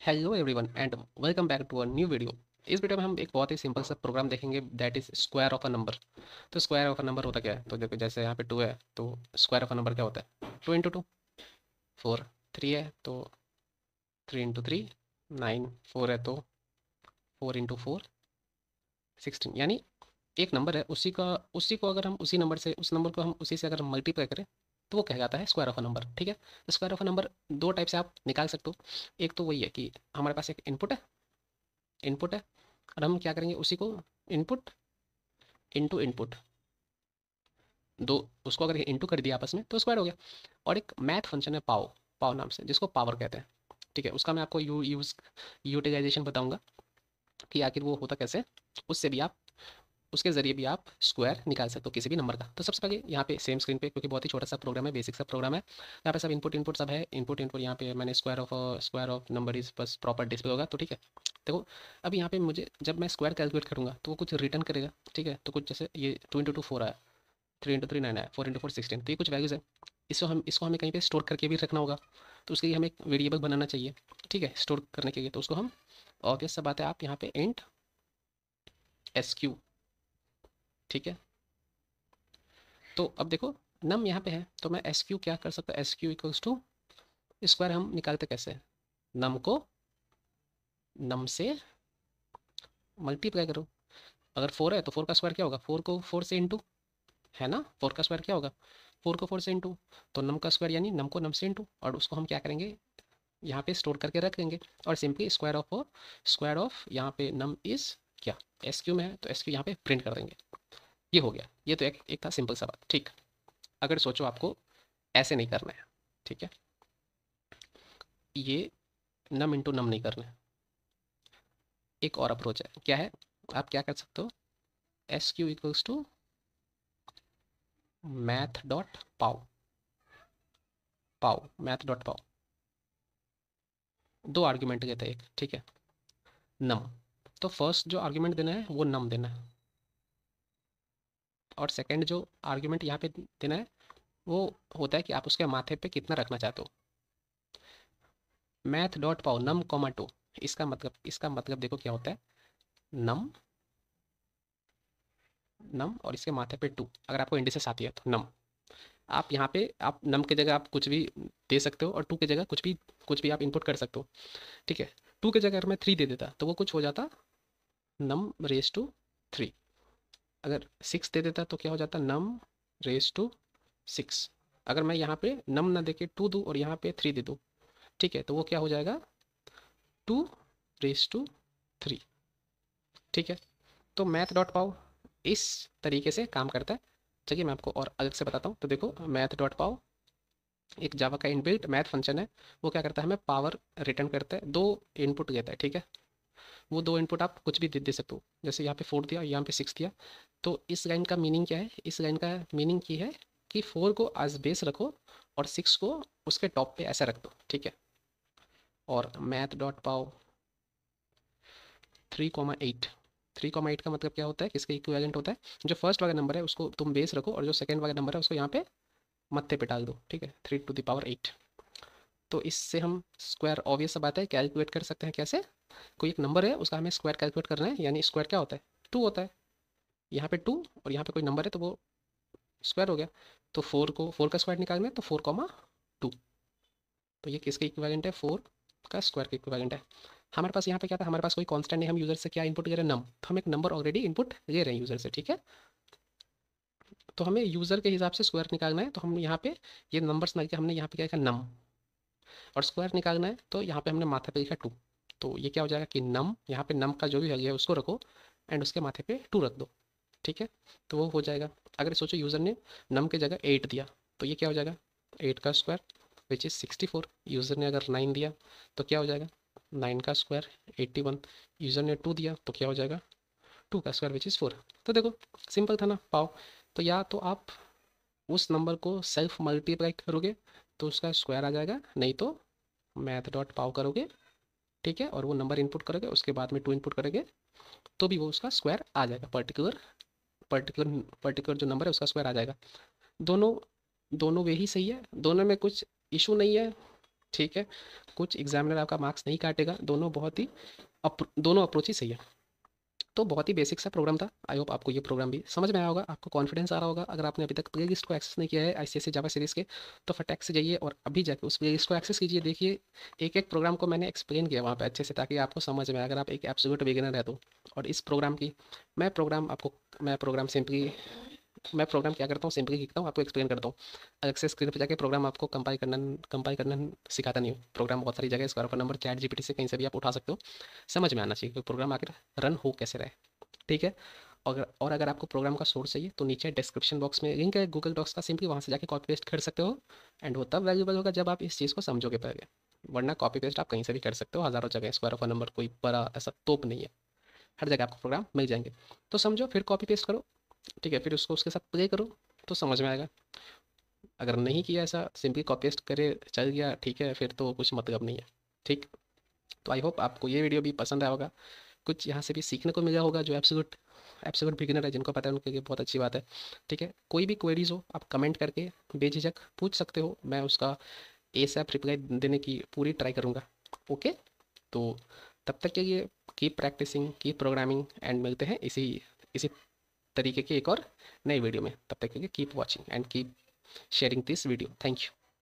Hello everyone and welcome back to a new video. इस video में हम एक बहुत ही सिंपल सा प्रोग्राम देखेंगे that is square of a number. तो स्क्वायर ऑफ अ नंबर होता क्या है? तो देखो, जैसे यहाँ पे 2 है तो स्क्वायर ऑफ अ नंबर क्या होता है? 2 इंटू 2 4। 3 है तो 3 इंटू 3 9। 4 है तो 4 इंटू 4 16। यानी एक नंबर है, उसी को अगर हम उसी नंबर से उस नंबर को हम उसी से अगर मल्टीप्लाई करें तो वो कह जाता है स्क्वायर ऑफ अ नंबर। ठीक है, तो स्क्वायर ऑफ अ नंबर दो टाइप से आप निकाल सकते हो। एक तो वही है कि हमारे पास एक इनपुट है और हम क्या करेंगे, उसी को इनपुट इनटू इनपुट दो, उसको अगर इनटू कर दिया आपस में तो स्क्वायर हो गया। और एक मैथ फंक्शन है पाव, पाव नाम से, जिसको पावर कहते हैं। ठीक है, उसका मैं आपको यूटिलाइजेशन बताऊंगा कि आखिर वो होता कैसे। उससे भी आप उसके ज़रिए भी आप स्क्वायर निकाल सकते हो किसी भी नंबर का। तो सबसे पहले यहाँ पे सेम स्क्रीन पे, क्योंकि बहुत ही छोटा सा प्रोग्राम है, बेसिक सा प्रोग्राम है, यहाँ पे सब इनपुट इनपुट सब है। इनपुट इनपुट यहाँ पे मैंने स्क्वायर ऑफ नंबर इज बस प्रॉपर डिस्प्ले होगा। तो ठीक है, देखो अब यहाँ पे मुझे जब मैं स्क्वायर कैलकुलेट करूँगा तो वो कुछ रिटर्न करेगा। ठीक है, तो कुछ जैसे ये 2 इंटू 2 4 आया, 3 इंटू 3 9 आया, 4 इंटू 4 16। तो ये कुछ वैल्यूज़ है। इसको हमें कहीं पे स्टोर करके भी रखना होगा। तो उसके लिए हमें एक वेरिएबल बनाना चाहिए। ठीक है, स्टोर करने के लिए तो उसको हम, ऑब्वियस सा बात है, आप यहाँ पे इंट SQ। ठीक है, तो अब देखो नम यहाँ पे है तो मैं SQ क्या कर सकता, SQ इक्वल्स टू स्क्वायर हम निकालते कैसे? नम को नम से मल्टीप्लाई करो। अगर 4 है तो 4 का स्क्वायर क्या होगा? 4 को 4 से इंटू, है ना? 4 का स्क्वायर क्या होगा? 4 को 4 से इंटू, तो नम का स्क्वायर यानी नम को नम से इंटू, और उसको हम क्या करेंगे, यहाँ पे स्टोर करके रख देंगे। और सिंपली स्क्वायर ऑफ यहाँ पे नम इज क्या, SQ में है तो SQ यहाँ पे प्रिंट कर देंगे। ये हो गया। ये तो एक था सिंपल सा बात। ठीक, अगर सोचो आपको ऐसे नहीं करना है, ठीक है, ये नम इंटू नम नहीं करना है, एक और अप्रोच है। क्या है? आप क्या कर सकते हो, SQ equals to math dot pow, math dot pow. दो आर्ग्यूमेंट देते हैं, एक, ठीक है, नम। तो फर्स्ट जो आर्ग्यूमेंट देना है वो नम देना है, और सेकंड जो आर्ग्यूमेंट यहाँ पे देना है वो होता है कि आप उसके माथे पे कितना रखना चाहते हो। मैथ डॉट पाओ नम कॉमा टू, इसका मतलब देखो क्या होता है, नम नम और इसके माथे पे टू। अगर आपको इंडिसेस आती है तो नम, आप यहाँ पे आप नम की जगह आप कुछ भी दे सकते हो, और टू की जगह कुछ भी आप इनपुट कर सकते हो। ठीक है, टू की जगह अगर मैं 3 दे देता तो वो कुछ हो जाता, नम रेस टू 3। अगर 6 दे देता तो क्या हो जाता, नम रेस टू 6। अगर मैं यहाँ पे नम ना देके 2 दूँ और यहाँ पे 3 दे दूँ, ठीक है, तो वो क्या हो जाएगा, 2 रेस टू 3। ठीक है, तो मैथ डॉट पाओ इस तरीके से काम करता है। चलिए मैं आपको और अलग से बताता हूँ। तो देखो, मैथ डॉट पाओ एक जावा का इनबिल्ट मैथ फंक्शन है। वो क्या करता है, हमें पावर रिटर्न करता है, दो इनपुट देता है। ठीक है, वो दो इनपुट आप कुछ भी दे सकते हो, जैसे यहाँ पे 4 दिया, यहाँ पे 6 दिया। तो इस लाइन का मीनिंग क्या है? इस लाइन का मीनिंग ये है कि 4 को एज बेस रखो और 6 को उसके टॉप पे ऐसा रख दो। ठीक है, और मैथ डॉट पाओ 3,8, 3,8 का मतलब क्या होता है, किसके इक्विवेलेंट होता है? जो फर्स्ट वाला नंबर है उसको तुम बेस रखो, और जो सेकंड वाला नंबर है उसको यहाँ पे मत्थे पे डाल दो। ठीक है, 3 टू द पावर 8। तो इससे हम स्क्वायर, ऑब्वियस सा बात है, कैलकुलेट कर सकते हैं। कैसे? कोई एक नंबर है उसका हमें स्क्वायर कैलकुलेट करना है, यानी स्क्वायर क्या होता है, 2 होता है। यहाँ पे 2 और यहाँ पे कोई नंबर है तो वो स्क्वायर हो गया। तो 4 का स्क्वायर निकालना है तो 4,2। तो ये किसके इक्विवेलेंट है, 4 का स्क्वायर के इक्विवेलेंट है। हमारे पास यहाँ पे क्या था, हमारे पास कोई कांस्टेंट नहीं, हम यूजर से क्या इनपुट ले रहे हैं, नम। तो हम एक नंबर ऑलरेडी इनपुट ले रहे हैं यूजर से। ठीक है, तो हमें यूजर के हिसाब से स्क्वायर निकालना है, तो हम यहाँ पे ये नंबर्स ना लिखे, हमने यहाँ पे क्या लिखा, नम। और स्क्वायर निकालना है तो यहाँ पे हमने माथे पे लिखा 2। तो ये क्या हो जाएगा कि नम, यहाँ पे नम का जो भी वैल्यू है उसको रखो एंड उसके माथे पे 2 रख दो। ठीक है, तो वो हो जाएगा। अगर सोचो यूज़र ने नम की जगह 8 दिया तो ये क्या हो जाएगा, 8 का स्क्वायर विच इज़ 64। यूज़र ने अगर 9 दिया तो क्या हो जाएगा, 9 का स्क्वायर 81। यूज़र ने 2 दिया तो क्या हो जाएगा, 2 का स्क्वायर विच इज़ 4। तो देखो सिंपल था ना, पाओ। तो या तो आप उस नंबर को सेल्फ मल्टीप्लाई करोगे तो उसका स्क्वायर आ जाएगा, नहीं तो मैथ डॉट पाव करोगे, ठीक है, और वो नंबर इनपुट करोगे, उसके बाद में 2 इनपुट करोगे तो भी वो उसका स्क्वायर आ जाएगा। पर्टिकुलर जो नंबर है उसका स्क्वायर आ जाएगा। दोनों दोनों वे ही सही है, दोनों में कुछ इशू नहीं है। ठीक है, कुछ एग्जामिनर आपका मार्क्स नहीं काटेगा, दोनों बहुत ही दोनों अप्रोच ही सही है। तो बहुत ही बेसिक सा प्रोग्राम था। आई होप आपको ये प्रोग्राम भी समझ में आया होगा, आपको कॉन्फिडेंस आ रहा होगा। अगर आपने अभी तक प्ले लिस्ट को एक्सेस नहीं किया है आईसीएससी जावा सीरीज़ के, तो फटाक से जाइए और अभी जाके उस प्ले लिस्ट को एक्सेस कीजिए। देखिए एक एक प्रोग्राम को मैंने एक्सप्लेन किया वहाँ पे अच्छे से, ताकि आपको समझ में आए अगर आप एक एब्सोल्यूट बिगिनर है तो। और इस प्रोग्राम की मैं प्रोग्राम सिंपली मैं प्रोग्राम क्या करता हूँ, सिंपली लिखता हूँ, आपको एक्सप्लेन करता हूँ। अलग से स्क्रीन पर जाके प्रोग्राम आपको कंपाइल करना सिखाता नहीं हूँ। प्रोग्राम बहुत सारी जगह square of number chat GPT से कहीं से भी आप उठा सकते हो। समझ में आना चाहिए कि प्रोग्राम आखिर रन हो कैसे रहे। ठीक है, और अगर आपको प्रोग्राम का सोर्स चाहिए तो नीचे डिस्क्रिप्शन बॉक्स में लिंक है गूगल डॉक्स का, सिंपली वहाँ से जाके कॉपी पेस्ट कर सकते हो। एंड वो तब वैल्यूबल होगा जब आप इस चीज़ को समझोगे पहले, वरना कॉपी पेस्ट आप कहीं से भी कर सकते हो हज़ारों जगह। स्क्वायर ऑफ अ नंबर कोई बड़ा ऐसा तोप नहीं है, हर जगह आपको प्रोग्राम मिल जाएंगे। तो समझो फिर कॉपी पेस्ट करो, ठीक है, फिर उसको उसके साथ प्ले करो तो समझ में आएगा। अगर नहीं किया ऐसा, सिंपली कॉपी पेस्ट करे चल गया, ठीक है, फिर तो कुछ मतलब नहीं है। ठीक, तो आई होप आपको ये वीडियो भी पसंद आया होगा, कुछ यहाँ से भी सीखने को मिला होगा। जो एब्सोल्यूट एब्सोल्यूट बिगिनर है, जिनको पता है उनके लिए बहुत अच्छी बात है। ठीक है, कोई भी क्वेरीज हो आप कमेंट करके बेझिझक पूछ सकते हो, मैं उसका एसएप रिप्लाई देने की पूरी ट्राई करूँगा। ओके, तो तब तक के लिए keep practising, keep programming, and मिलते हैं इसी इसी तरीके की एक और नई वीडियो में। तब तक के लिए keep watching and keep sharing this video. Thank you.